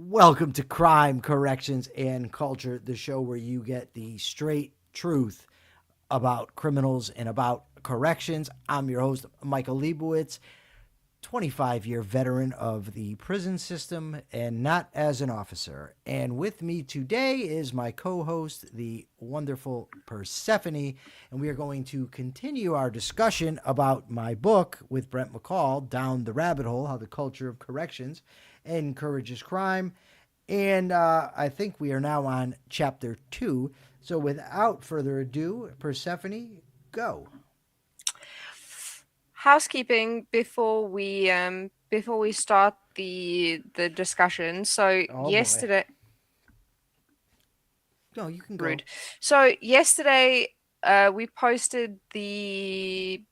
Welcome to Crime, Corrections, and Culture, the show where you get the straight truth about criminals and about corrections. I'm your host, Michael Liebowitz, 25-year veteran of the prison system and not as an officer. And with me today is my co-host, the wonderful Persephone, and we are going to continue our discussion about my book with Brent McCall, Down the Rabbit Hole, How the Culture of Corrections Encourages Crime. And I think we are now on chapter 2. So without further ado, Persephone, go. Housekeeping before we start the discussion. So Oh boy. yesterday, No, you can go. rude. So yesterday, we posted the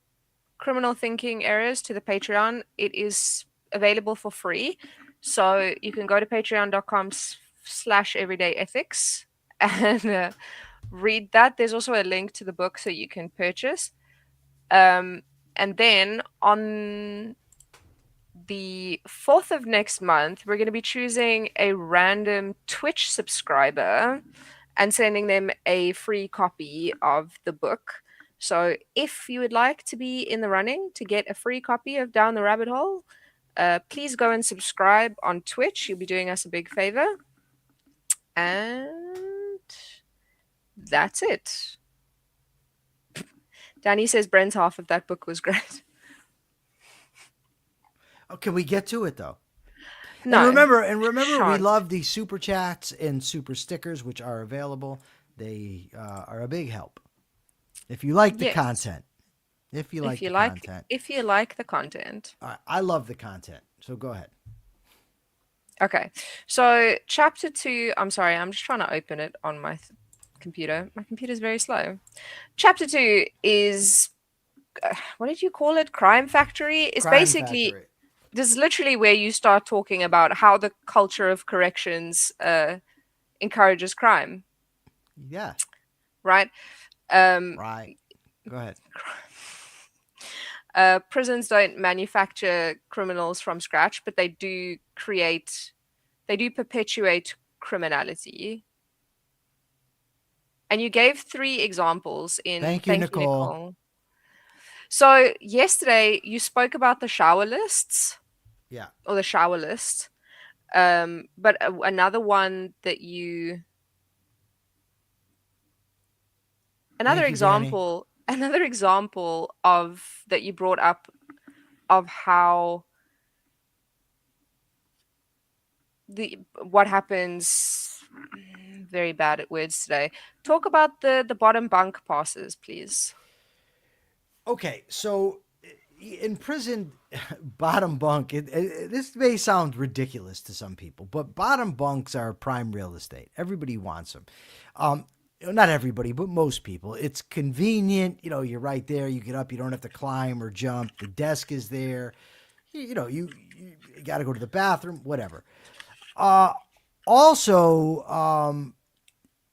criminal thinking errors to the Patreon. It is available for free, so you can go to patreon.com/everydayethics and read that. There's also a link to the book so you can purchase. And then on the 4th of next month, we're going to be choosing a random Twitch subscriber and sending them a free copy of the book. So if you would like to be in the running to get a free copy of Down the Rabbit Hole, please go and subscribe on Twitch. You'll be doing us a big favor. And that's it. Danny says Brent's half of that book was great. Oh, can we get to it though? And No, remember, we shan't. love the super chats and super stickers, which are available. They are a big help if you like the Yes. content. If you If like you the like content, if you like the content. I love the content. So go ahead. Okay. So chapter 2, I'm sorry, I'm just trying to open it on my computer. My computer's very slow. Chapter 2 is what did you call it? Crime Factory. It's Crime basically Factory. this is literally where you start talking about how the culture of corrections encourages crime, Yeah. right? Um Right. Go ahead. prisons don't manufacture criminals from scratch, but they do perpetuate criminality. And you gave 3 examples in Thank you, Thank You, Nicole. Nicole. So yesterday you spoke about the shower lists Yeah. or the shower list. But another one that you another Thank you, Danny. example another example of that you brought up of how the what happens very bad at words today. Talk about the bottom bunk passes, please. Okay, so in prison, bottom bunk. This may sound ridiculous to some people, but bottom bunks are prime real estate. Everybody wants them. Not everybody, but most people. It's convenient. You know, you're right there. You get up. You don't have to climb or jump. The desk is there. You got to go to the bathroom. Whatever. Uh, also,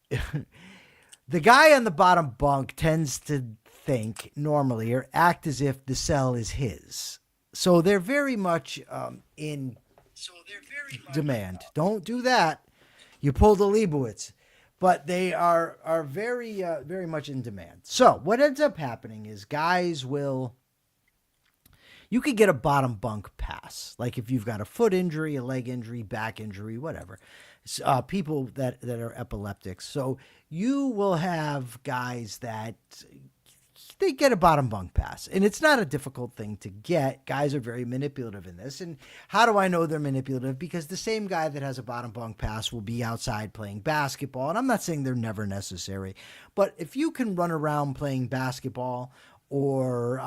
the guy on the bottom bunk tends to think normally or act as if the cell is his. So they're very much in demand. Don't do that. You pulled a Liebowitz. But they are very much in demand. So what ends up happening is guys will you could get a bottom bunk pass, like if you've got a foot injury, a leg injury, back injury, whatever. People that are epileptics. So you will have guys that they get a bottom bunk pass, and it's not a difficult thing to get. Guys are very manipulative in this. And how do I know they're manipulative? Because the same guy that has a bottom bunk pass will be outside playing basketball. And I'm not saying they're never necessary, but if you can run around playing basketball or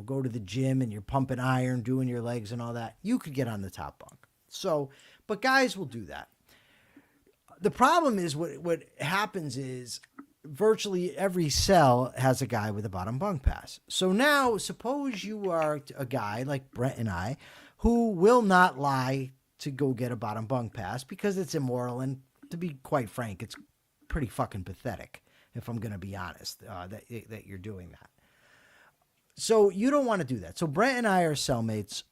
go to the gym and you're pumping iron, doing your legs and all that, you could get on the top bunk. So, but guys will do that. The problem is what happens is virtually every cell has a guy with a bottom bunk pass. So now suppose you are a guy like Brett and I who will not lie to go get a bottom bunk pass because it's immoral, and to be quite frank, it's pretty fucking pathetic if I'm going to be honest, that you're doing that. So you don't want to do that. So Brent and I are cellmates.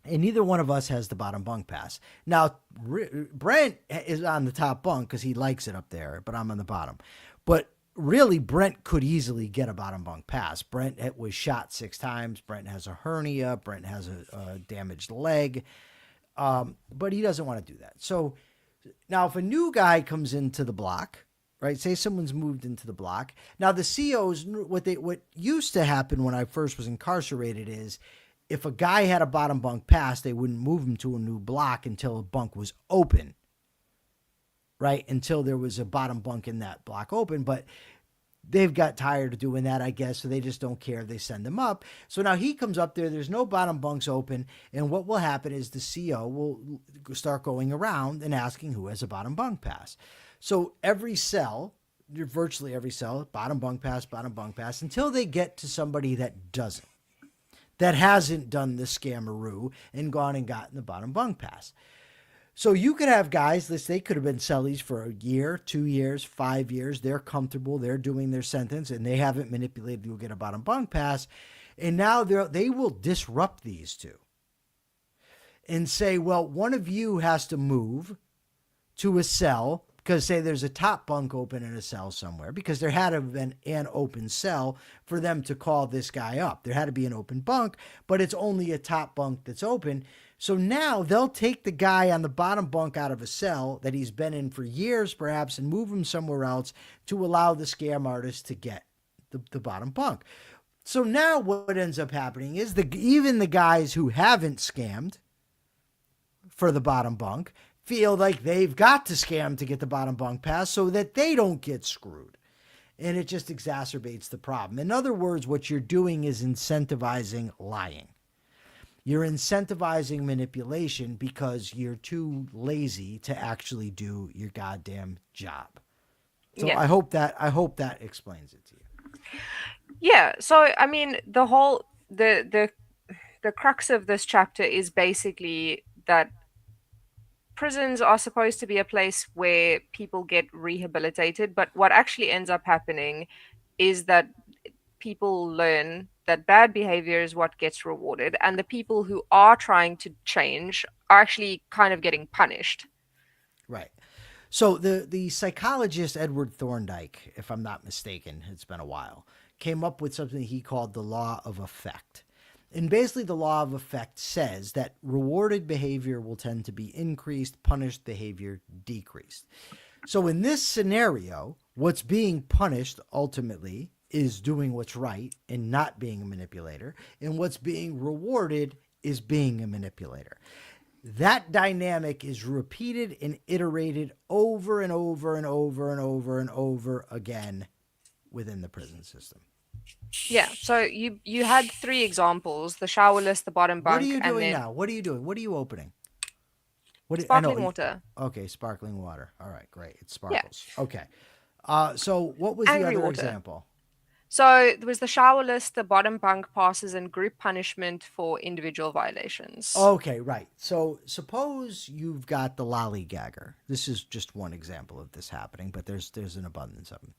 and neither one of us has the bottom bunk pass. Now, Brent is on the top bunk because he likes it up there, but I'm on the bottom. But really, Brent could easily get a bottom bunk pass. Brent was shot 6 times. Brent has a hernia. Brent has a damaged leg. But he doesn't want to do that. So now, if a new guy comes into the block, right? Say someone's moved into the block. Now, the COs, what used to happen when I first was incarcerated is if a guy had a bottom bunk pass, they wouldn't move him to a new block until a bunk was open, right? Until there was a bottom bunk in that block open. But they've got tired of doing that, I guess, so they just don't care. They send him up. So now he comes up there. There's no bottom bunks open. And what will happen is the CO will start going around and asking who has a bottom bunk pass. So every cell, virtually every cell, bottom bunk pass, until they get to somebody that doesn't, that hasn't done the scammeroo and gone and gotten the bottom bunk pass. So you could have guys, they could have been cellies for a year, 2 years, 5 years. They're comfortable. They're doing their sentence, and they haven't manipulated to get a bottom bunk pass. And now they will disrupt these two and say, well, one of you has to move to a cell because, say, there's a top bunk open in a cell somewhere because there had to have been an open cell for them to call this guy up. There had to be an open bunk, but it's only a top bunk that's open. So now they'll take the guy on the bottom bunk out of a cell that he's been in for years, perhaps, and move him somewhere else to allow the scam artist to get the bottom bunk. So now what ends up happening is even the guys who haven't scammed for the bottom bunk feel like they've got to scam to get the bottom bunk pass so that they don't get screwed. And it just exacerbates the problem. In other words, what you're doing is incentivizing lying. You're incentivizing manipulation because you're too lazy to actually do your goddamn job. So yeah. I hope that explains it to you. Yeah. So I mean, the whole the crux of this chapter is basically that prisons are supposed to be a place where people get rehabilitated, but what actually ends up happening is that people learn that bad behavior is what gets rewarded, and the people who are trying to change are actually kind of getting punished. Right. So the psychologist Edward Thorndike, if I'm not mistaken, it's been a while, came up with something he called the law of effect. And basically the law of effect says that rewarded behavior will tend to be increased, punished behavior decreased. So in this scenario, what's being punished ultimately is doing what's right and not being a manipulator. And what's being rewarded is being a manipulator. That dynamic is repeated and iterated over and over and over and over and over again within the prison system. Yeah, so you had 3 examples: the showerless, the bottom bunk. What are you doing and then now? What are you doing? What are you opening? sparkling water. Okay, sparkling water. All right, great. It sparkles. Yeah. Okay. So what was Angry the other water. example? So there was the showerless, the bottom bunk passes, and group punishment for individual violations. Okay, right. So suppose you've got the lollygagger. This is just one example of this happening, but there's an abundance of them.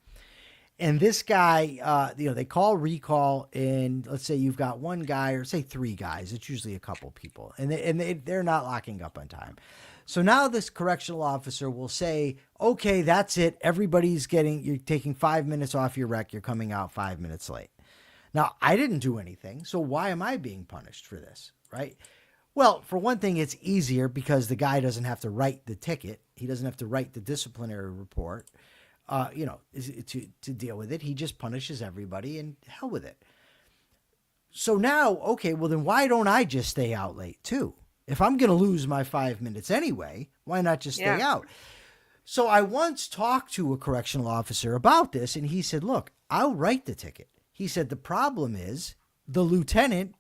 And this guy, they call recall, and let's say you've got one guy, or say 3 guys. It's usually a couple people, and they're not locking up on time. So now this correctional officer will say, okay, that's it. You're taking 5 minutes off your rec. You're coming out 5 minutes late. Now, I didn't do anything, so why am I being punished for this, right? Well, for one thing, it's easier because the guy doesn't have to write the ticket. He doesn't have to write the disciplinary report, to deal with it. He just punishes everybody and hell with it. So now, okay, well then why don't I just stay out late too? If I'm going to lose my 5 minutes anyway, why not just stay out? So I once talked to a correctional officer about this, and he said, look, I'll write the ticket. He said, the problem is the lieutenant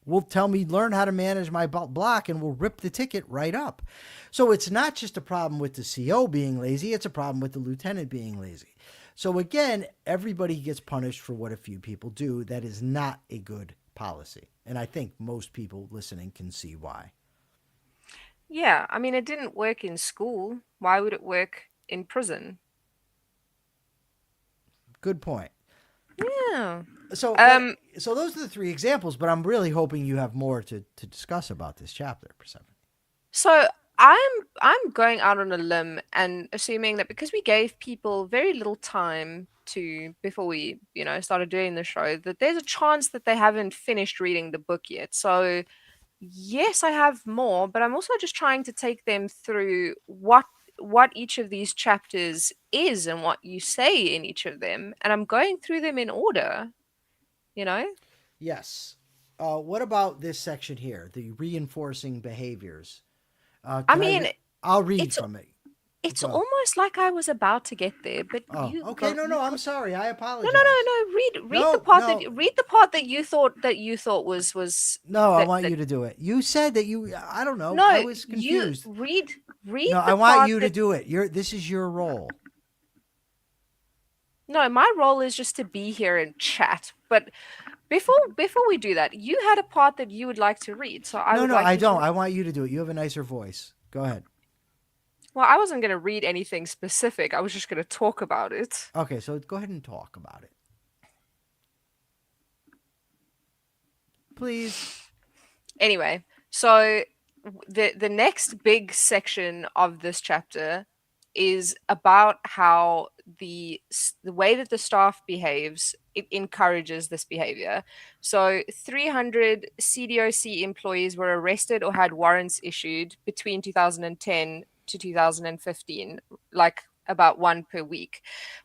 will tell me, learn how to manage my block, and will rip the ticket right up. So it's not just a problem with the CO being lazy, it's a problem with the lieutenant being lazy. So again, everybody gets punished for what a few people do. That is not a good policy. And I think most people listening can see why. Yeah, I mean, it didn't work in school. Why would it work in prison? Good point. Yeah. So, Um. so those are the three examples. But I'm really hoping you have more to discuss about this chapter, Persephone. So I'm going out on a limb and assuming that because we gave people very little time to before we, started doing the show, that there's a chance that they haven't finished reading the book yet. So yes, I have more, but I'm also just trying to take them through what each of these chapters is and what you say in each of them, and I'm going through them in order, you know? Yes. What about this section here, the reinforcing behaviors? I Can I? mean, I'll read it's from it. it's Go. almost like I was about to get there, but Oh, okay. No, you no. I'm got sorry. I no, no, no, apologize. no. Read the No, part that no, you thought was no. I want that you to do it. You said that you. I don't know. I no, was you confused. read No, the I want part you to that do it. This is your role. no, my role is just to be here and chat. But before we do that, you had a part that you would like to read, so I No, would no, like I you to don't. I want you to do it. You have a nicer voice. Go ahead. well, I wasn't going to read anything specific. I was just going to talk about it. Okay, so go ahead and talk about it, please. Anyway, so the next big section of this chapter is about how the way that the staff behaves, it encourages this behavior. So 300 CDOC employees were arrested or had warrants issued between 2010 to 2015, like about one per week,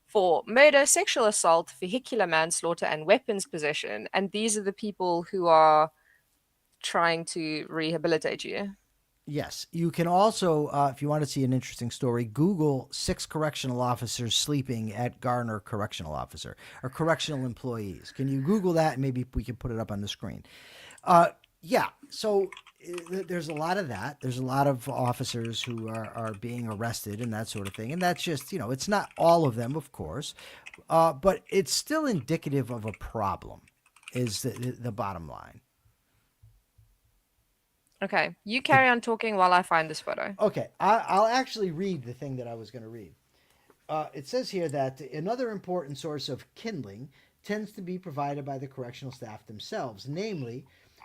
for murder, sexual assault, vehicular manslaughter, and weapons possession. And these are the people who are trying to rehabilitate you. Yes, you can also, if you want to see an interesting story, Google 6 correctional officers sleeping at Garner Correctional Officer or correctional employees. Can you Google that? And maybe we can put it up on the screen. Yeah, so there's a lot of that. There's a lot of officers who are being arrested and that sort of thing. And that's just, it's not all of them, of course, but it's still indicative of a problem, is the bottom line. Okay, you carry on talking while I find this photo. Okay, I'll actually read the thing that I was going to read. It says here that another important source of kindling tends to be provided by the correctional staff themselves, namely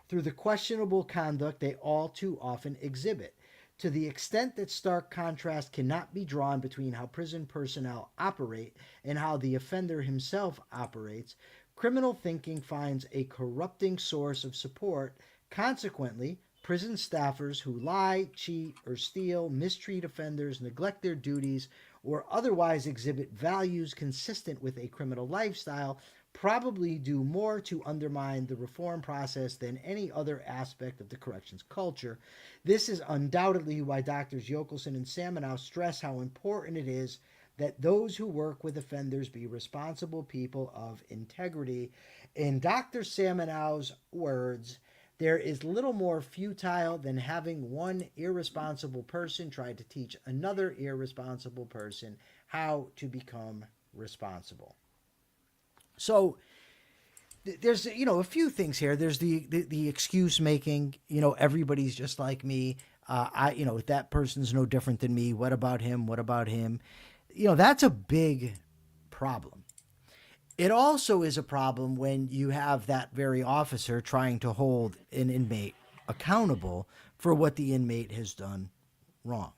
through the questionable conduct they all too often exhibit. To the extent that stark contrast cannot be drawn between how prison personnel operate and how the offender himself operates, criminal thinking finds a corrupting source of support. Consequently, prison staffers who lie, cheat, or steal, mistreat offenders, neglect their duties, or otherwise exhibit values consistent with a criminal lifestyle probably do more to undermine the reform process than any other aspect of the corrections culture. This is undoubtedly why Doctors Yokelson and Samanow stress how important it is that those who work with offenders be responsible people of integrity. In Dr. Samanow's words, there is little more futile than having one irresponsible person try to teach another irresponsible person how to become responsible. So there's a few things here. There's the excuse making. Everybody's just like me. That person's no different than me. What about him? What about him? That's a big problem. It also is a problem when you have that very officer trying to hold an inmate accountable for what the inmate has done wrong.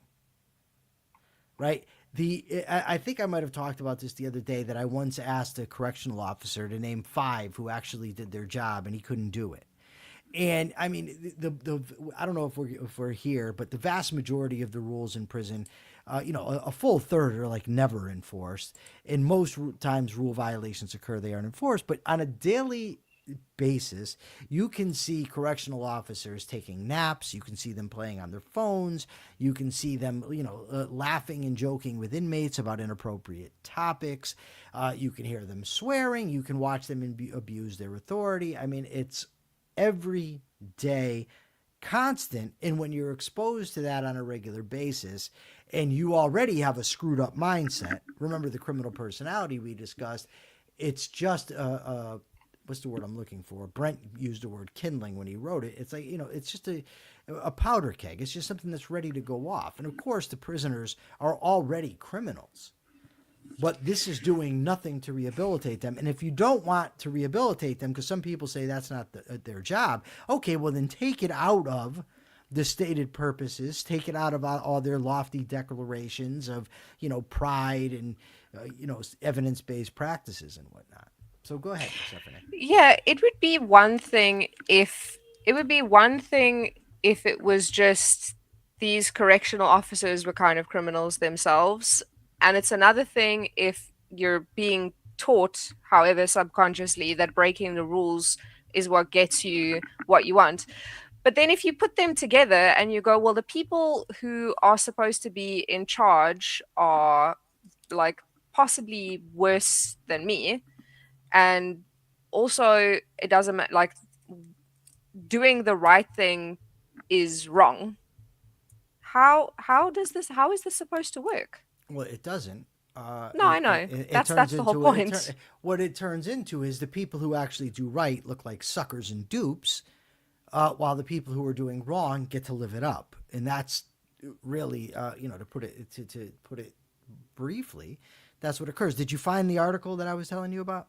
Right? I think I might have talked about this the other day, that I once asked a correctional officer to name 5 who actually did their job, and he couldn't do it. And I mean, the I don't know if we're here, but the vast majority of the rules in prison, a full third are like never enforced. And most times rule violations occur, they aren't enforced. But on a daily basis, you can see correctional officers taking naps. You can see them playing on their phones. You can see them, laughing and joking with inmates about inappropriate topics. You can hear them swearing. You can watch them abuse their authority. I mean, it's every day, constant. And when you're exposed to that on a regular basis, and you already have a screwed up mindset, remember the criminal personality we discussed, it's just what's the word I'm looking for? Brent used the word kindling when he wrote it. It's like, it's just a powder keg. It's just something that's ready to go off. And of course, the prisoners are already criminals. But this is doing nothing to rehabilitate them. And if you don't want to rehabilitate them, because some people say that's not their job, okay, well then take it out of the stated purposes, take it out of all their lofty declarations of, pride and, evidence-based practices and whatnot. So go ahead, Stephanie. Yeah, it would be one thing if it was just these correctional officers were kind of criminals themselves, and it's another thing if you're being taught, however subconsciously, that breaking the rules is what gets you what you want. But then if you put them together and you go, well, the people who are supposed to be in charge are like possibly worse than me, and also it doesn't matter, like doing the right thing is wrong. How is this supposed to work? Well, it doesn't. No, I know. That's the whole point. What it turns into is the people who actually do right look like suckers and dupes, while the people who are doing wrong get to live it up. And that's really, to put it briefly, that's what occurs. Did you find the article that I was telling you about?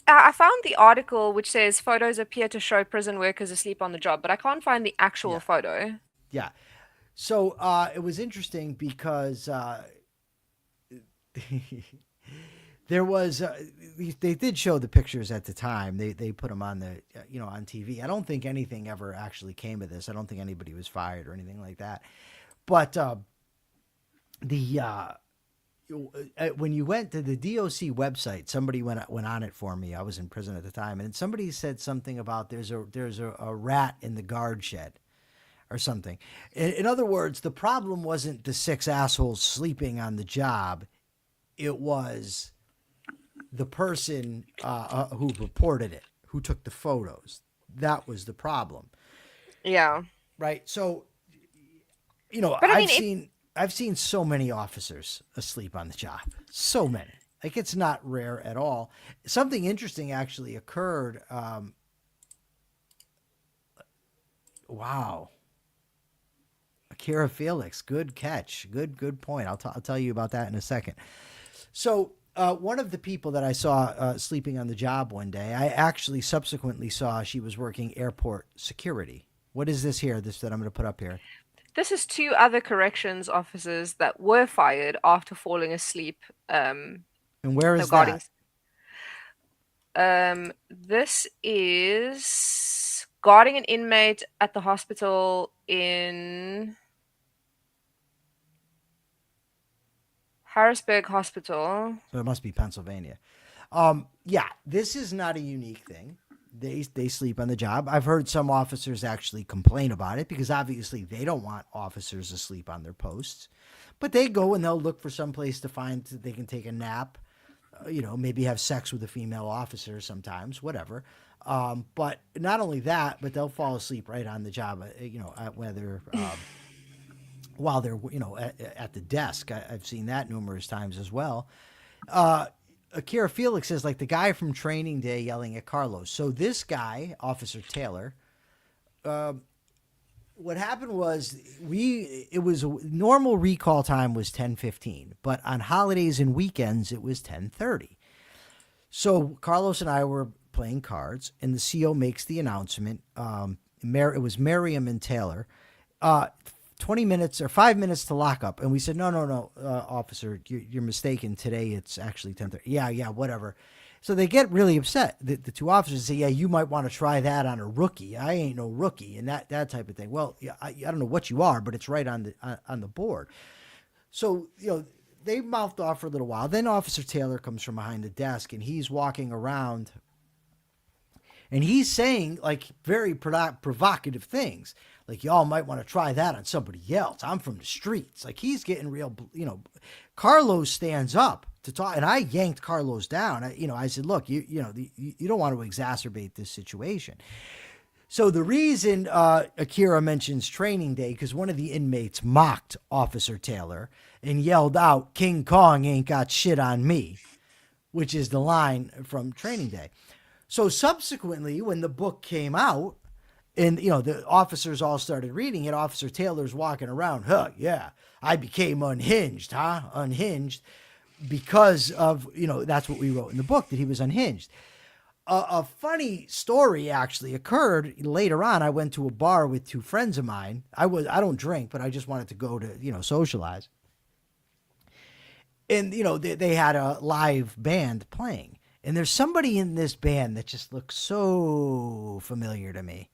I found the article which says photos appear to show prison workers asleep on the job, but I can't find the actual Yeah. photo. Yeah. So it was interesting because there was they did show the pictures at the time. They put them on the on TV. I don't think anything ever actually came of this. I don't think anybody was fired or anything like that. But when you went to the DOC website, somebody went on it for me. I was in prison at the time, and somebody said something about there's a rat in the guard shed or something. In other words, the problem wasn't the 6 assholes sleeping on the job. It was the person who reported it, who took the photos. That was the problem. Yeah. Right. So, But I've seen so many officers asleep on the job. So many. Like, it's not rare at all. Something interesting actually occurred. Wow. Akira Felix, good catch. Good point. I'll tell you about that in a second. So one of the people that I saw sleeping on the job one day, I actually subsequently saw she was working airport security. What is this here, that I'm going to put up here? This is 2 other corrections officers that were fired after falling asleep. And where is that? This is guarding an inmate at the hospital in Harrisburg Hospital. So it must be Pennsylvania. Yeah, this is not a unique thing. They sleep on the job. I've heard some officers actually complain about it because obviously they don't want officers asleep on their posts. But they go and they'll look for some place to find that they can take a nap, maybe have sex with a female officer sometimes, whatever. But not only that, but they'll fall asleep right on the job, whether while they're, at the desk. I've seen that numerous times as well. Akira Felix is like the guy from Training Day yelling at Carlos. So this guy, Officer Taylor, what happened was normal recall time was 10:15, but on holidays and weekends it was 10:30. So Carlos and I were playing cards, and the CO makes the announcement. It was Miriam and Taylor. 20 minutes or 5 minutes to lock up. And we said, no, officer, you're mistaken. Today it's actually 10:30. Yeah, whatever. So they get really upset. The 2 officers say, yeah, you might want to try that on a rookie. I ain't no rookie, and that type of thing. Well, yeah, I don't know what you are, but it's right on the board. So, they mouthed off for a little while. Then Officer Taylor comes from behind the desk, and he's walking around, and he's saying like very provocative things. Like, y'all might want to try that on somebody else. I'm from the streets. Like, he's getting real, Carlos stands up to talk, and I yanked Carlos down. I said, look, you don't want to exacerbate this situation. So the reason Akira mentions Training Day, because one of the inmates mocked Officer Taylor and yelled out, "King Kong ain't got shit on me," which is the line from Training Day. So subsequently, when the book came out, and, the officers all started reading it, Officer Taylor's walking around, yeah, I became unhinged, Unhinged. because of, that's what we wrote in the book, that he was unhinged. A funny story actually occurred later on. I went to a bar with two friends of mine. I don't drink, but I just wanted to go to, socialize. And, they had a live band playing. And there's somebody in this band that just looks so familiar to me.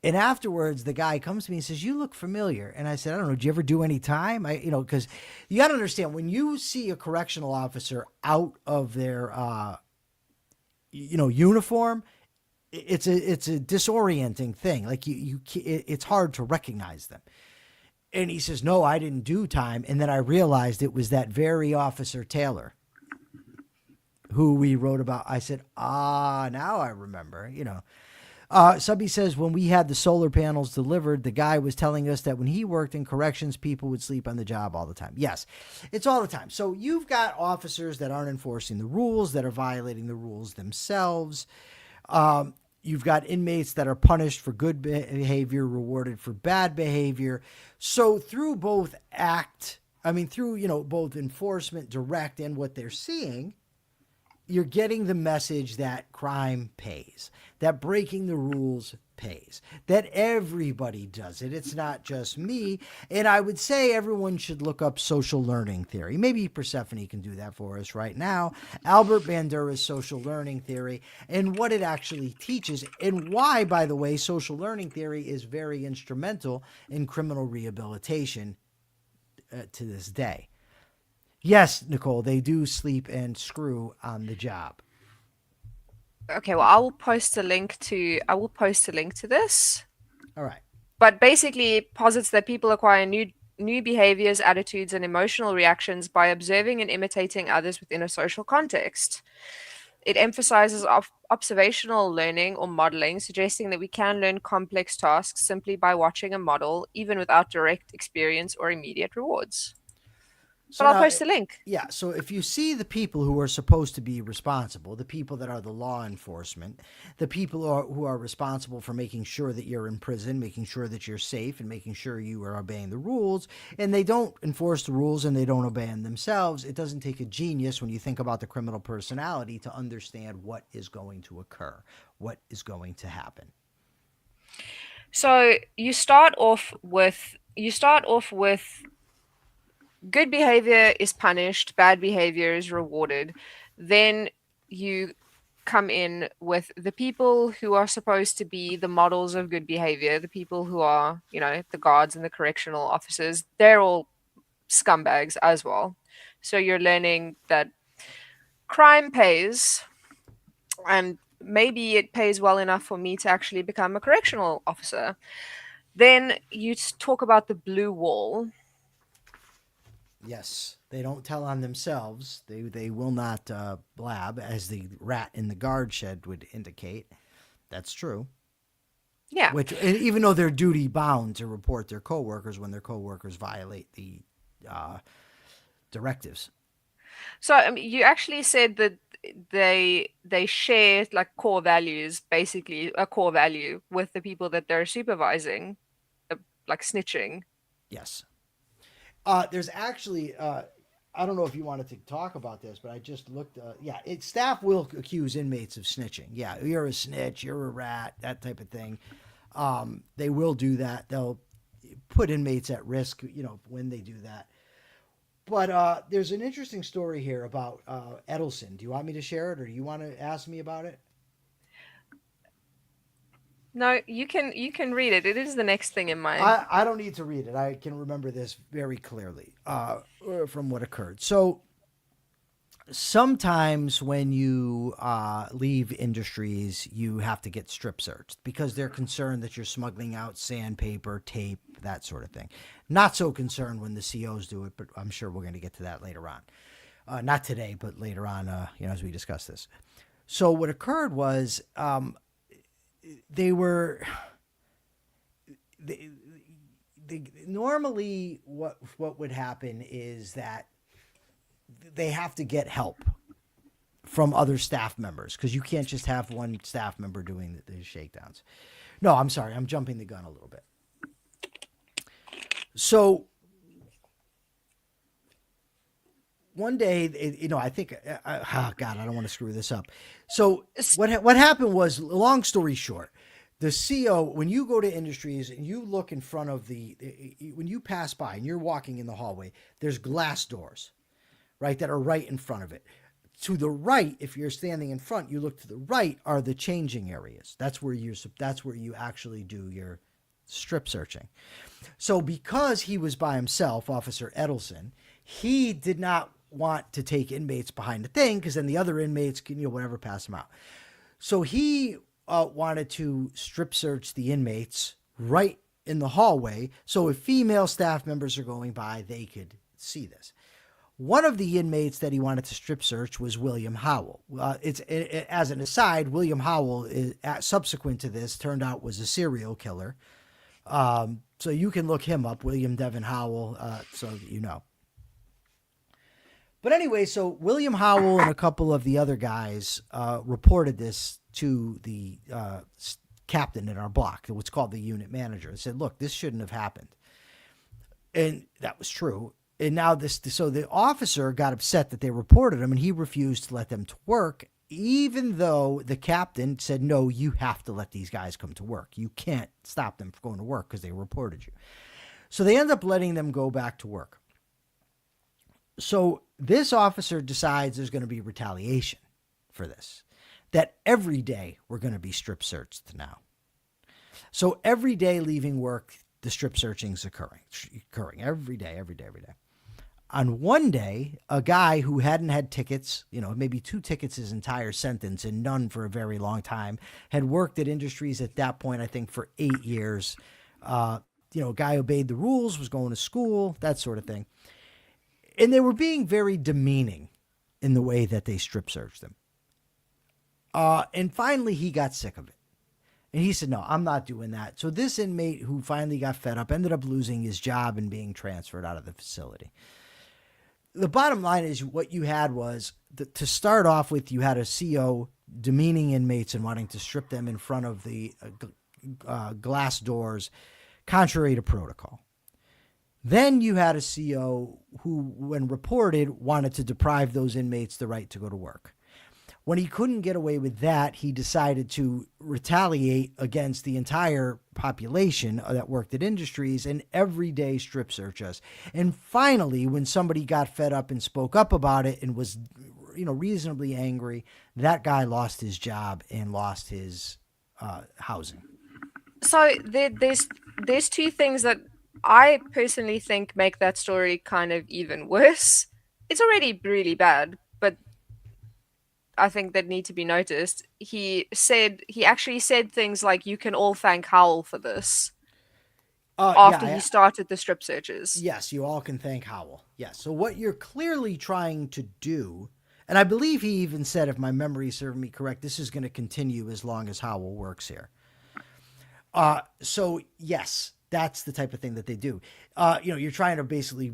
And afterwards, the guy comes to me and says, "You look familiar." And I said, "I don't know. Did you ever do any time?" Because you got to understand, when you see a correctional officer out of their, uniform, it's a disorienting thing. Like it's hard to recognize them. And he says, "No, I didn't do time." And then I realized it was that very Officer Taylor who we wrote about. I said, now I remember, Subby says, when we had the solar panels delivered, the guy was telling us that when he worked in corrections, people would sleep on the job all the time. Yes, it's all the time. So you've got officers that aren't enforcing the rules, that are violating the rules themselves. You've got inmates that are punished for good behavior, rewarded for bad behavior. So through both both enforcement, direct, and what they're seeing, you're getting the message that crime pays, that breaking the rules pays, that everybody does it. It's not just me. And I would say everyone should look up social learning theory. Maybe Persephone can do that for us right now. Albert Bandura's social learning theory, and what it actually teaches, and why, by the way, social learning theory is very instrumental in criminal rehabilitation to this day. Yes, Nicole, they do sleep and screw on the job. Okay, well, I will post a link to this. All right. But basically it posits that people acquire new behaviors, attitudes, and emotional reactions by observing and imitating others within a social context. It emphasizes observational learning or modeling, suggesting that we can learn complex tasks simply by watching a model, even without direct experience or immediate rewards. So But I'll now, post a link. yeah, so if you see the people who are supposed to be responsible, the people that are the law enforcement, the people who are responsible for making sure that you're in prison, making sure that you're safe, and making sure you are obeying the rules, and they don't enforce the rules and they don't obey them themselves, it doesn't take a genius when you think about the criminal personality to understand what is going to occur, what is going to happen. So you start off with good behavior is punished, bad behavior is rewarded. Then you come in with the people who are supposed to be the models of good behavior, the people who are, the guards and the correctional officers. They're all scumbags as well. So you're learning that crime pays, and maybe it pays well enough for me to actually become a correctional officer. Then you talk about the blue wall. Yes, they don't tell on themselves. They will not blab, as the rat in the guard shed would indicate. That's true. Yeah. Which, even though they're duty bound to report their coworkers when their coworkers violate the directives. So you actually said that they share like core values, basically a core value with the people that they're supervising, like snitching. Yes. There's actually, I don't know if you wanted to talk about this, but I just looked. Staff will accuse inmates of snitching. Yeah, you're a snitch, you're a rat, that type of thing. They will do that. They'll put inmates at risk, when they do that. But there's an interesting story here about Edelson. Do you want me to share it, or do you want to ask me about it? No, you can read it. It is the next thing in my. I don't need to read it. I can remember this very clearly from what occurred. So sometimes when you leave industries, you have to get strip searched because they're concerned that you're smuggling out sandpaper, tape, that sort of thing. Not so concerned when the COs do it, but I'm sure we're going to get to that later on. Not today, but later on, as we discuss this. So what occurred was they normally what would happen is that they have to get help from other staff members because you can't just have one staff member doing the shakedowns. No, I'm sorry. I'm jumping the gun a little bit. So one day, I think, oh God, I don't want to screw this up. So what happened was, long story short, the CO, when you go to Industries and you look in front of when you pass by and you're walking in the hallway, there's glass doors, right, that are right in front of it. To the right, if you're standing in front, you look to the right are the changing areas. That's where you actually do your strip searching. So because he was by himself, Officer Edelson, he did not want to take inmates behind the thing because then the other inmates can, whatever, pass them out. So he wanted to strip search the inmates right in the hallway. So if female staff members are going by, they could see this. One of the inmates that he wanted to strip search was William Howell. As an aside, William Howell, subsequent to this, turned out was a serial killer. So you can look him up, William Devon Howell, so that you know. But anyway, so William Howell and a couple of the other guys reported this to the captain in our block, what's called the unit manager, and said, look, this shouldn't have happened. And that was true. And now so the officer got upset that they reported him, and he refused to let them to work, even though the captain said, no, you have to let these guys come to work. You can't stop them from going to work because they reported you. So they end up letting them go back to work. So this officer decides there's going to be retaliation for this, that every day we're going to be strip searched now. So every day leaving work, the strip searching is occurring every day. On one day, a guy who hadn't had tickets, maybe 2 tickets his entire sentence and none for a very long time, had worked at Industries at that point, I think, for 8 years. A guy obeyed the rules, was going to school, that sort of thing. And they were being very demeaning in the way that they strip searched them. And finally, he got sick of it. And he said, no, I'm not doing that. So this inmate who finally got fed up ended up losing his job and being transferred out of the facility. The bottom line is what you had was, to start off with, you had a CO demeaning inmates and wanting to strip them in front of the glass doors, contrary to protocol. Then you had a CO who, when reported, wanted to deprive those inmates the right to go to work. When he couldn't get away with that, he decided to retaliate against the entire population that worked at Industries and everyday strip search us. And finally, when somebody got fed up and spoke up about it and was, reasonably angry, that guy lost his job and lost his housing. So there's 2 things that I personally think make that story kind of even worse. It's already really bad, but I think that need to be noticed. He actually said things like, you can all thank Howell for this, after he started the strip searches. Yes, you all can thank Howell. Yes. So what you're clearly trying to do, and I believe he even said, if my memory serves me correct, this is going to continue as long as Howell works here. So yes, that's the type of thing that they do. You're trying to basically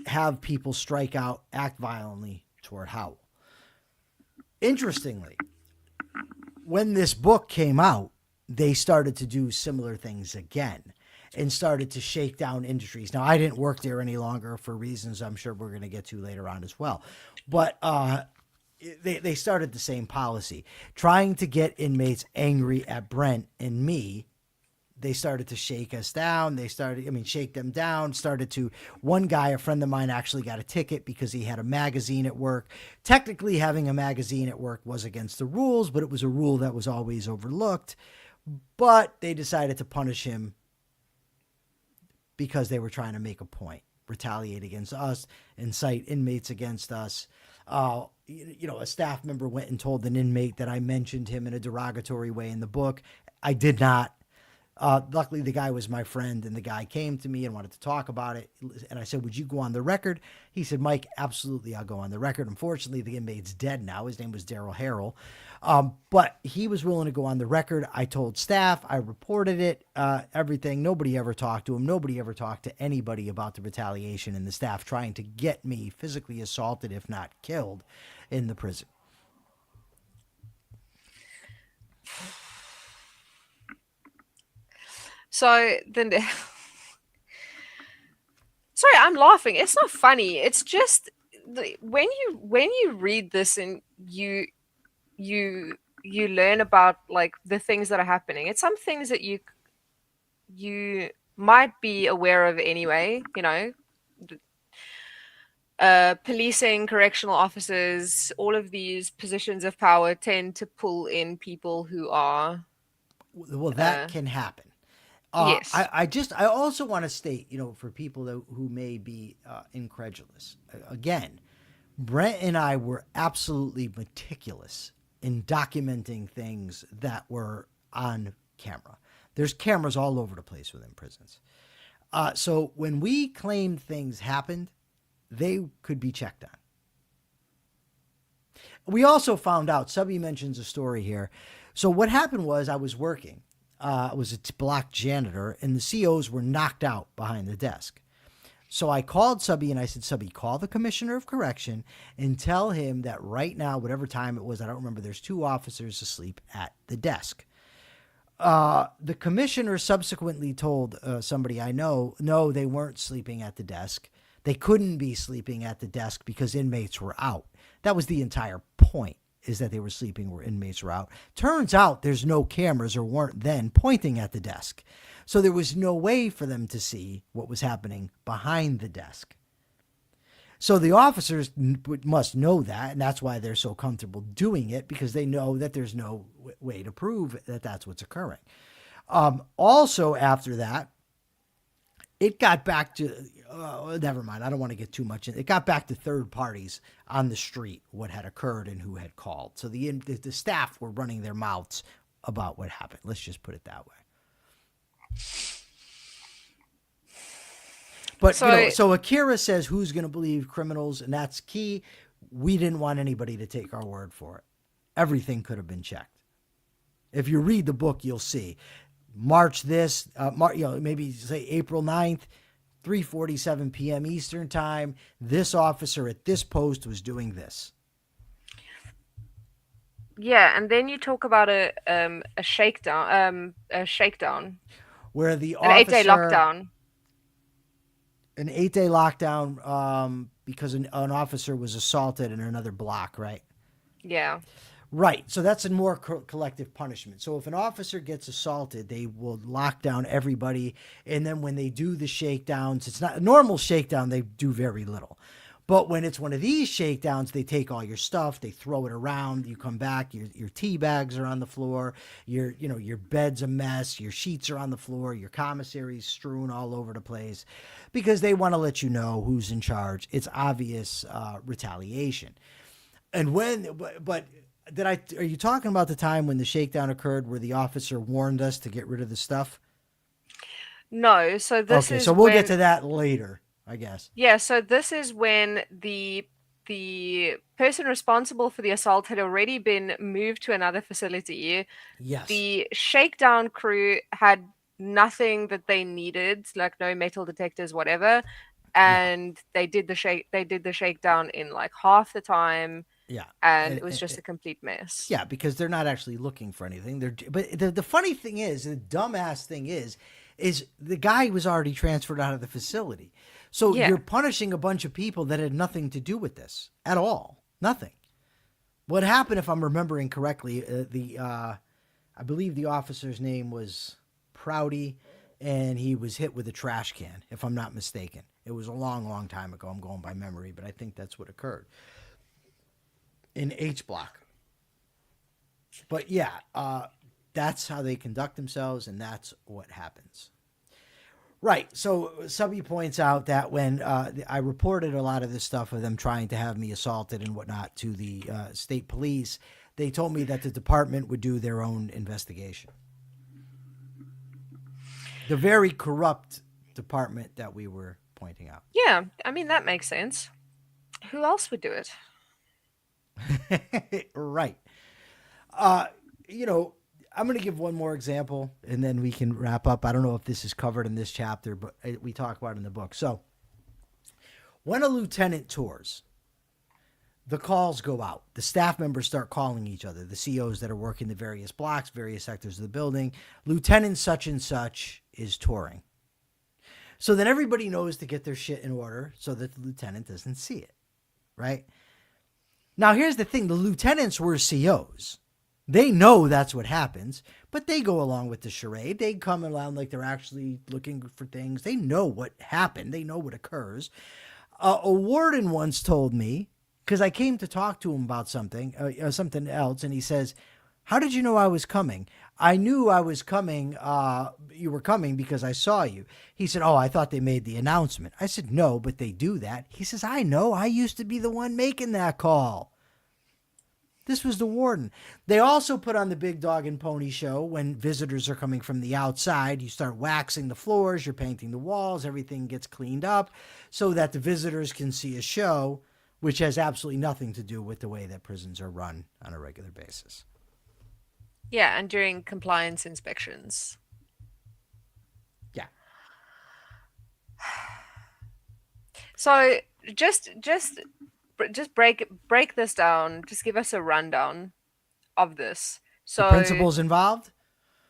have people strike out, act violently toward Howell. Interestingly, when this book came out, they started to do similar things again and started to shake down Industries. Now, I didn't work there any longer for reasons I'm sure we're going to get to later on as well. But they started the same policy, trying to get inmates angry at Brent and me. They started to shake us down. Shake them down, one guy, a friend of mine, actually got a ticket because he had a magazine at work. Technically, having a magazine at work was against the rules, but it was a rule that was always overlooked. But they decided to punish him because they were trying to make a point, retaliate against us, incite inmates against us. A staff member went and told an inmate that I mentioned him in a derogatory way in the book. I did not. Luckily, the guy was my friend, and the guy came to me and wanted to talk about it. And I said, would you go on the record? He said, Mike, absolutely, I'll go on the record. Unfortunately, the inmate's dead now. His name was Daryl Harrell. But he was willing to go on the record. I told staff, I reported it, everything. Nobody ever talked to him. Nobody ever talked to anybody about the retaliation and the staff trying to get me physically assaulted, if not killed, in the prison. So then, sorry, I'm laughing. It's not funny. It's just when you read this and you you learn about like the things that are happening, it's some things that you might be aware of anyway, you know, policing, correctional officers, all of these positions of power tend to pull in people who are, Well, that uh, can happen. yes, I also want to state, for people who may be incredulous, again, Brent and I were absolutely meticulous in documenting things that were on camera. There's cameras all over the place within prisons. So when we claimed things happened, they could be checked on. We also found out, Subby mentions a story here. So what happened was I was working. I was a block janitor, and the COs were knocked out behind the desk. So I called Subby and I said, Subby, call the commissioner of correction and tell him that right now, whatever time it was, I don't remember, there's 2 officers asleep at the desk. The commissioner subsequently told somebody I know, no, they weren't sleeping at the desk. They couldn't be sleeping at the desk because inmates were out. That was the entire point, is that they were sleeping where inmates were out. Turns out there's no cameras, or weren't then, pointing at the desk. So there was no way for them to see what was happening behind the desk. So the officers must know that, and that's why they're so comfortable doing it, because they know that there's no way to prove that that's what's occurring. Also, after that, it got back to, never mind, I don't want to get too much in. It got back to third parties on the street, what had occurred and who had called. So the staff were running their mouths about what happened. Let's just put it that way. But, so so Akira says who's going to believe criminals, and that's key. We didn't want anybody to take our word for it. Everything could have been checked. If you read the book, you'll see. March this, maybe say April 9th, 3:47 p.m. Eastern time, this officer at this post was doing this. yeah, and then you talk about a shakedown, Where the an 8-day officer, lockdown. an 8-day lockdown, because an officer was assaulted in another block, right? Yeah. Right. So that's a more collective punishment. So if an officer gets assaulted, they will lock down everybody. And then when they do the shakedowns, it's not a normal shakedown. They do very little. But when it's one of these shakedowns, they take all your stuff, they throw it around, you come back, your tea bags are on the floor, your bed's a mess, your sheets are on the floor, your commissary's strewn all over the place, because they want to let you know who's in charge. It's obvious retaliation. And but are you talking about the time when the shakedown occurred where the officer warned us to get rid of the stuff? No, so this Okay, is so we'll when get to that later, I guess. yeah, so this is when the person responsible for the assault had already been moved to another facility. Yes. The shakedown crew had nothing that they needed, like no metal detectors, whatever, Yeah. and they did the shakedown in like half the time, Yeah. and And, it was just a complete mess. yeah, because they're not actually looking for anything. But the funny thing is, the dumbass thing is the guy was already transferred out of the facility. So Yeah. you're punishing a bunch of people that had nothing to do with this at all. Nothing. What happened, if I'm remembering correctly, I believe the officer's name was Prouty, and he was hit with a trash can, if I'm not mistaken. It was a long, long time ago. I'm going by memory, but I think that's what occurred in H block. But yeah, that's how they conduct themselves, and that's what happens. Right. So Subby points out that when I reported a lot of this stuff of them trying to have me assaulted and whatnot to the state police, they told me that the department would do their own investigation. The very corrupt department that we were pointing out. Yeah, I mean that makes sense. Who else would do it? Right. You know, I'm going to give one more example and then we can wrap up. I don't know if this is covered in this chapter, but we talk about it in the book. So, when a lieutenant tours, the calls go out. The staff members start calling each other, the COs that are working the various blocks, various sectors of the building. Lieutenant such and such is touring. So then everybody knows to get their shit in order so that the lieutenant doesn't see it. right? Now, here's the thing: the lieutenants were COs. They know that's what happens, but they go along with the charade. They come around like they're actually looking for things. They know what happened. They know what occurs. A warden once told me, because I came to talk to him about something else, and he says, "How did you know I was coming?" I knew I was coming. You were coming because I saw you. He said, "Oh, I thought they made the announcement." I said, "No, but they do that." He says, "I know. I used to be the one making that call." This was the warden. They also put on the big dog and pony show when visitors are coming from the outside. You start waxing the floors, you're painting the walls, everything gets cleaned up so that the visitors can see a show, which has absolutely nothing to do with the way that prisons are run on a regular basis. Yeah, and during compliance inspections. Yeah. So just break this down. Just give us a rundown of this. The So principles involved?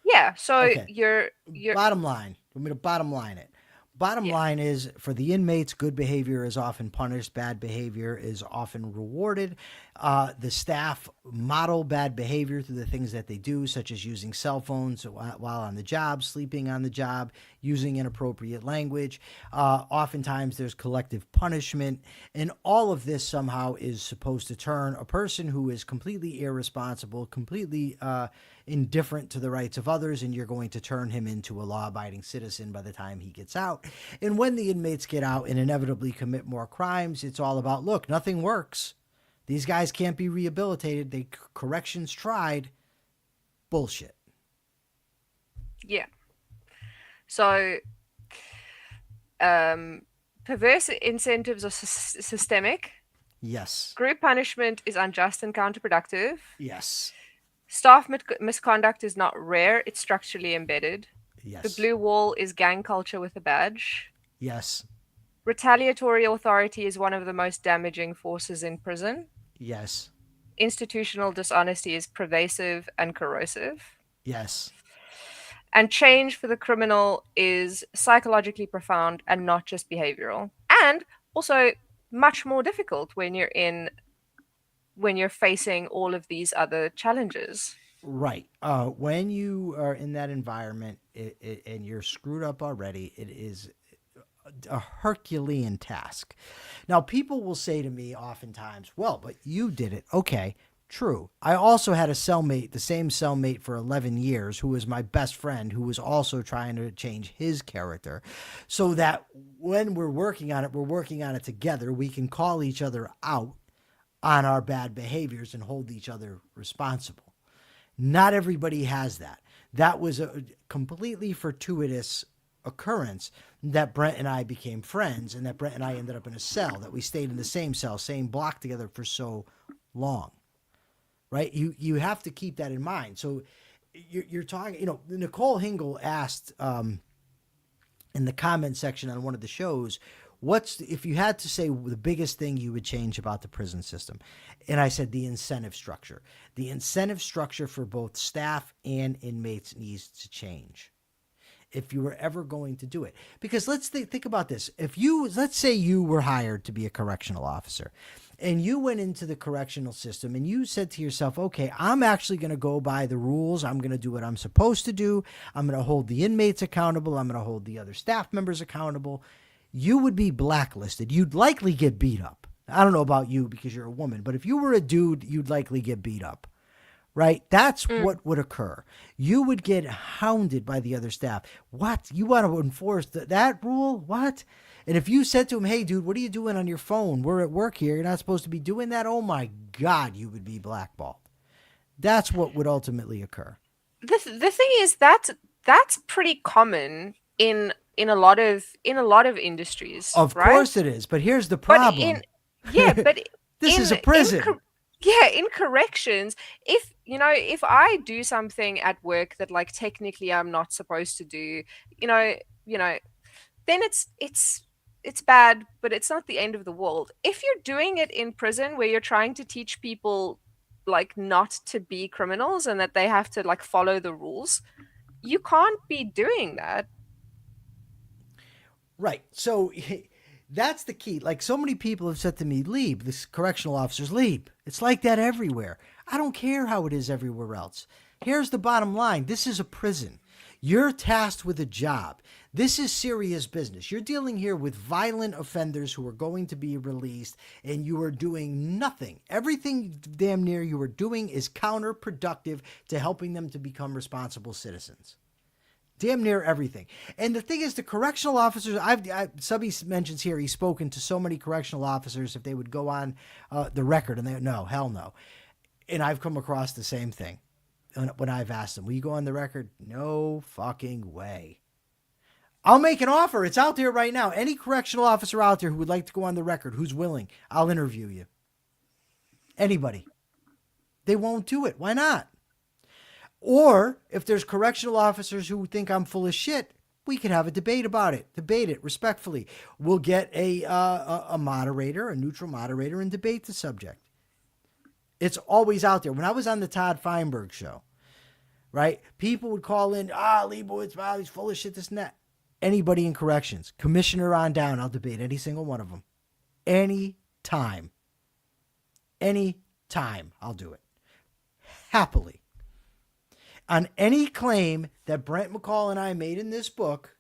yeah, so Okay. you're Bottom line. I'm going to bottom line it. Bottom yeah. line is for the inmates, good behavior is often punished, bad behavior is often rewarded. The staff model bad behavior through the things that they do, such as using cell phones while on the job, sleeping on the job, using inappropriate language. Oftentimes, there's collective punishment, and all of this somehow is supposed to turn a person who is completely irresponsible, completely indifferent to the rights of others, and you're going to turn him into a law abiding citizen by the time he gets out. And when the inmates get out and inevitably commit more crimes, it's all about look, nothing works. These guys can't be rehabilitated. Corrections tried. Bullshit. Yeah. So um perverse incentives are systemic. Yes. Group punishment is unjust and counterproductive. Yes. Staff misconduct is not rare, it's structurally embedded. The Yes. blue wall is gang culture with a badge. Yes. Retaliatory authority is one of the most damaging forces in prison. Yes. Institutional dishonesty is pervasive and corrosive. Yes. And change for the criminal is psychologically profound and not just behavioral. And also much more difficult when you're facing all of these other challenges. Right. When you are in that environment and you're screwed up already, it is a Herculean task. Now, people will say to me oftentimes, well, but you did it. Okay, true. I also had a cellmate, the same cellmate for 11 years, who was my best friend, who was also trying to change his character so that when we're working on it, we're working on it together. We can call each other out on our bad behaviors and hold each other responsible. Not everybody has that. That was a completely fortuitous occurrence that Brent and I became friends and that Brent and I ended up in a cell, that we stayed in the same cell, same block together for so long. Right? You have to keep that in mind. So you're talking, Nicole Hingle asked in the comment section on one of the shows, if you had to say the biggest thing you would change about the prison system? And I said the incentive structure. The incentive structure for both staff and inmates needs to change if you were ever going to do it. Because let's think about this. Let's say you were hired to be a correctional officer and you went into the correctional system and you said to yourself, okay, I'm actually going to go by the rules. I'm going to do what I'm supposed to do. I'm going to hold the inmates accountable. I'm going to hold the other staff members accountable. You would be blacklisted. You'd likely get beat up. I don't know about you because you're a woman, but if you were a dude, you'd likely get beat up. Right? That's what would occur. You would get hounded by the other staff. What? You want to enforce that rule? What? And if you said to him, hey, dude, what are you doing on your phone? We're at work here. You're not supposed to be doing that. Oh, my God, you would be blackballed. That's what would ultimately occur. The thing is that that's pretty common in a lot of industries, Of right? course it is. But here's the But problem. This is a prison. In corrections, if I do something at work that like technically I'm not supposed to do, you know, you know, then it's bad, but it's not the end of the world. If you're doing it in prison where you're trying to teach people like not to be criminals and that they have to like follow the rules, you can't be doing that. Right. So That's the key. Like so many people have said to me, Lieb, this correctional officers, Lieb, it's like that everywhere. I don't care how it is everywhere else. Here's the bottom line. This is a prison. You're tasked with a job. This is serious business. You're dealing here with violent offenders who are going to be released, and you are doing nothing. Everything damn near you are doing is counterproductive to helping them to become responsible citizens. Damn near everything. And the thing is, the correctional officers, Subby mentions here, he's spoken to so many correctional officers if they would go on the record, and they no, hell no. And I've come across the same thing when I've asked them, will you go on the record? No fucking way. I'll make an offer. It's out there right now. Any correctional officer out there who would like to go on the record, who's willing, I'll interview you. Anybody. They won't do it. Why not? Or if there's correctional officers who think I'm full of shit, we could have a debate about it. Debate it respectfully. We'll get a moderator, a neutral moderator, and debate the subject. It's always out there. When I was on the Todd Feinberg show, right, people would call in, Liebowitz, wow, he's full of shit, this and that. Anybody in corrections, commissioner on down, I'll debate any single one of them. Any time. Any time, I'll do it. Happily. On any claim that Brent McCall and I made in this book,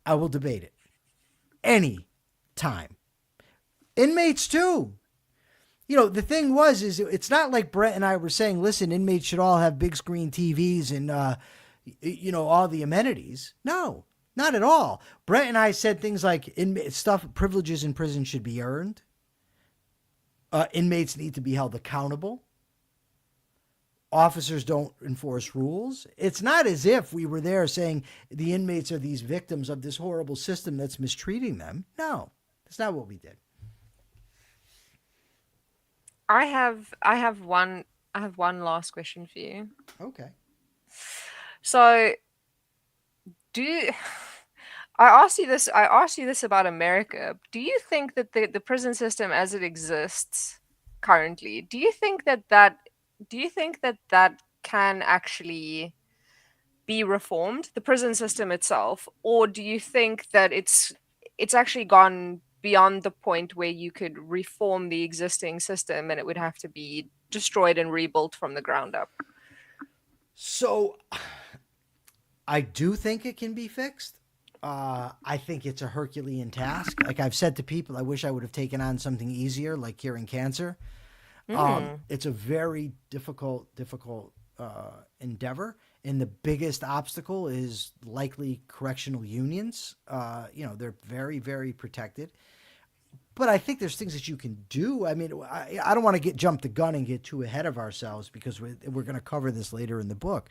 I will debate it. Any time. Inmates too. You know, the thing is it's not like Brent and I were saying, listen, inmates should all have big screen TVs and, all the amenities. No, not at all. Brent and I said things like privileges in prison should be earned. Inmates need to be held accountable. Officers don't enforce rules. It's not as if we were there saying the inmates are these victims of this horrible system that's mistreating them. No, that's not what we did. I have one last question for you. Okay. So I asked you this about America. Do you think that the prison system as it exists currently, do you think that can actually be reformed, the prison system itself, or do you think that it's actually gone beyond the point where you could reform the existing system and it would have to be destroyed and rebuilt from the ground up? So I do think it can be fixed. I think it's a Herculean task. Like I've said to people, I wish I would have taken on something easier, like curing cancer. It's a very difficult endeavor. And the biggest obstacle is likely correctional unions. They're very, very protected. But I think there's things that you can do. I mean, I don't want to jump the gun and get too ahead of ourselves because we're going to cover this later in the book.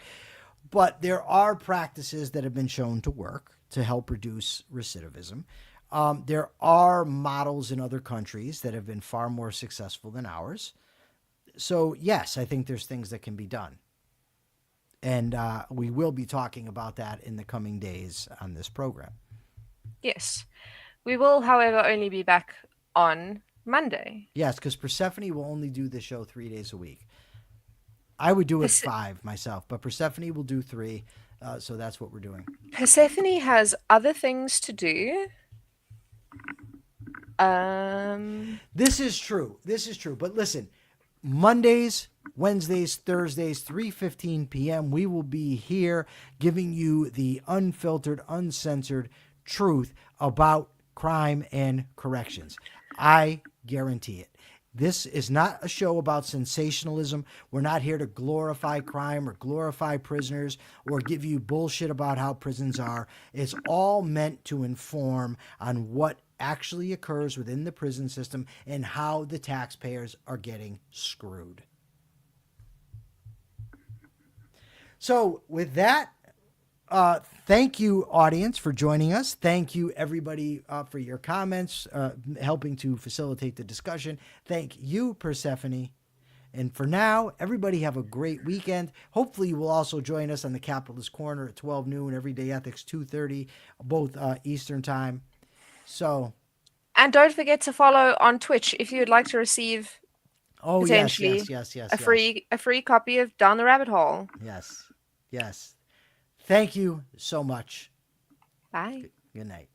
But there are practices that have been shown to work to help reduce recidivism. There are models in other countries that have been far more successful than ours. So, yes, I think there's things that can be done. And we will be talking about that in the coming days on this program. Yes. We will, however, only be back on Monday. Yes, because Persephone will only do the show 3 days a week. I would do it 5 myself, but Persephone will do 3. So that's what we're doing. Persephone has other things to do. This is true. But listen, Mondays, Wednesdays, Thursdays, 3:15 p.m., we will be here giving you the unfiltered, uncensored truth about crime and corrections. I guarantee it. This is not a show about sensationalism. We're not here to glorify crime or glorify prisoners or give you bullshit about how prisons are. It's all meant to inform on what actually occurs within the prison system and how the taxpayers are getting screwed. So with that, thank you, audience, for joining us. Thank you, everybody, for your comments, helping to facilitate the discussion. Thank you, Persephone. And for now, everybody have a great weekend. Hopefully, you will also join us on the Capitalist Corner at 12 noon, Everyday Ethics, 2:30, both Eastern Time. And don't forget to follow on Twitch if you would like to receive potentially yes. a free copy of Down the Rabbit Hole. Yes. Thank you so much. Bye. Good night.